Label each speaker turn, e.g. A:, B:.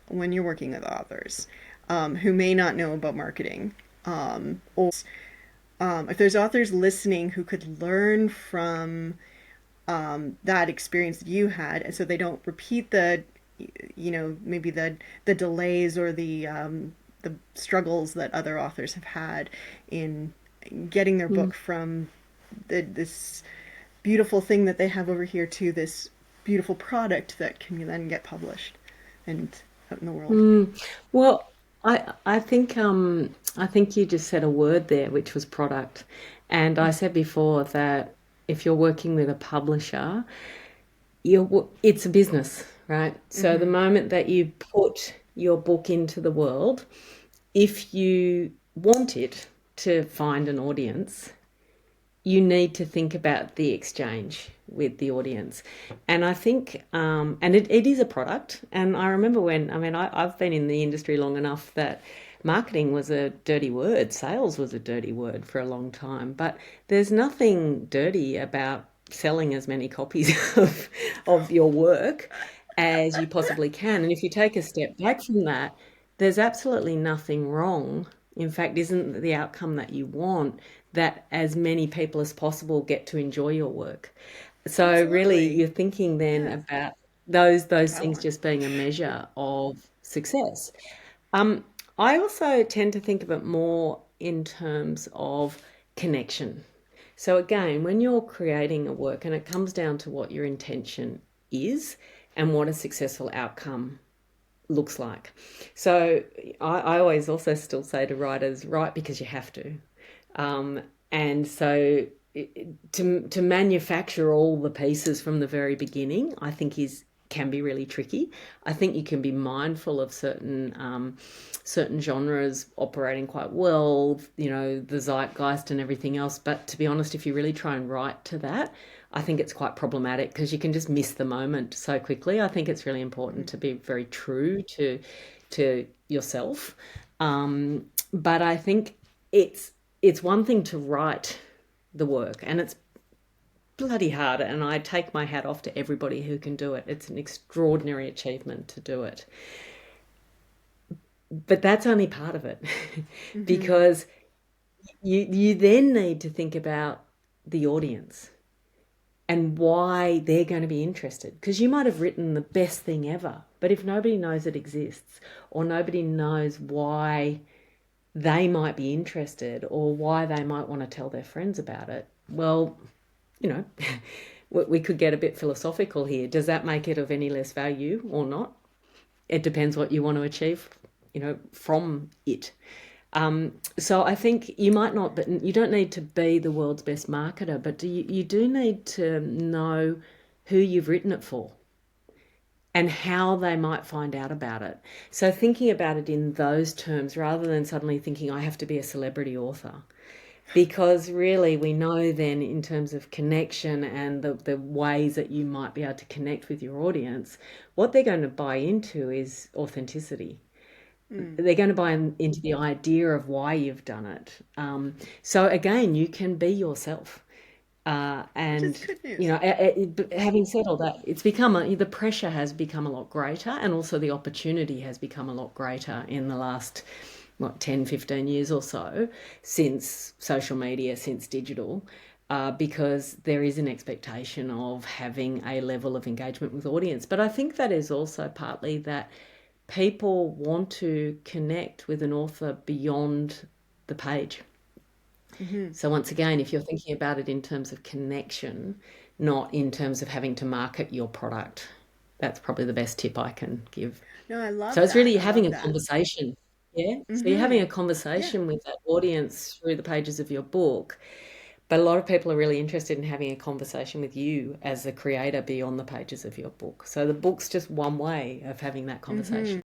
A: when you're working with authors who may not know about marketing, or if there's authors listening who could learn from that experience that you had, and so they don't repeat maybe the delays or the struggles that other authors have had in getting their
B: Mm.
A: book from this beautiful thing that they have over here to this beautiful product that can then get published and out in the world.
B: Mm. Well, I think you just said a word there, which was product. And I said before that if you're working with a publisher, it's a business, right? So the
A: Mm-hmm.
B: moment that you put your book into the world, if you want it to find an audience, you need to think about the exchange with the audience. And I think, and it is a product. And I remember when, I mean, I've been in the industry long enough that marketing was a dirty word, sales was a dirty word for a long time. But there's nothing dirty about selling as many copies of your work as you possibly can. And if you take a step back from that, there's absolutely nothing wrong. In fact, isn't the outcome that you want that as many people as possible get to enjoy your work? So really,
A: Absolutely.
B: you're thinking then
A: Yeah.
B: about those things
A: Power.
B: just being a measure of success. Um, I also tend to think of it more in terms of connection. So again, when you're creating a work, and it comes down to what your intention is and what a successful outcome looks like. So I always also still say to writers, write because you have to. Um, and so to manufacture all the pieces from the very beginning, I think is can be really tricky. I think you can be mindful of certain genres operating quite well, the zeitgeist and everything else. But to be honest, if you really try and write to that, I think it's quite problematic because you can just miss the moment so quickly. I think it's really important
A: Mm-hmm.
B: to be very true to yourself. But I think it's it's one thing to write the work, and it's bloody hard. And I take my hat off to everybody who can do it. It's an extraordinary achievement to do it. But that's only part of it,
A: Mm-hmm.
B: because you then need to think about the audience and why they're going to be interested. Because you might have written the best thing ever, but if nobody knows it exists or nobody knows why they might be interested or why they might want to tell their friends about it, well, you know, we could get a bit philosophical here. Does that make it of any less value or not? It depends what you want to achieve, from it. So I think you might not, but you don't need to be the world's best marketer, but you do need to know who you've written it for and how they might find out about it. So thinking about it in those terms rather than suddenly thinking I have to be a celebrity author. Because really, we know then in terms of connection and the ways that you might be able to connect with your audience, what they're going to buy into is authenticity.
A: Mm.
B: They're going to buy into the idea of why you've done it. So again, you can be yourself.
A: Which is
B: And
A: good news.
B: but having said all that, the pressure has become a lot greater, and also the opportunity has become a lot greater in the last, what, 10, 15 years or so, since social media, since digital, because there is an expectation of having a level of engagement with audience. But I think that is also partly that people want to connect with an author beyond the page.
A: Mm-hmm.
B: So once again, if you're thinking about it in terms of connection, not in terms of having to market your product, that's probably the best tip I can give.
A: No, I
B: So
A: love
B: it's
A: that.
B: really
A: I
B: having
A: love
B: a
A: that.
B: conversation. Yeah. So you're having
A: Mm-hmm.
B: a
A: Yeah.
B: conversation with that audience through the pages of your book. But a lot of people are really interested in having a conversation with you as the creator beyond the pages of your book. So the book's just one way of having that
A: Mm-hmm.
B: conversation.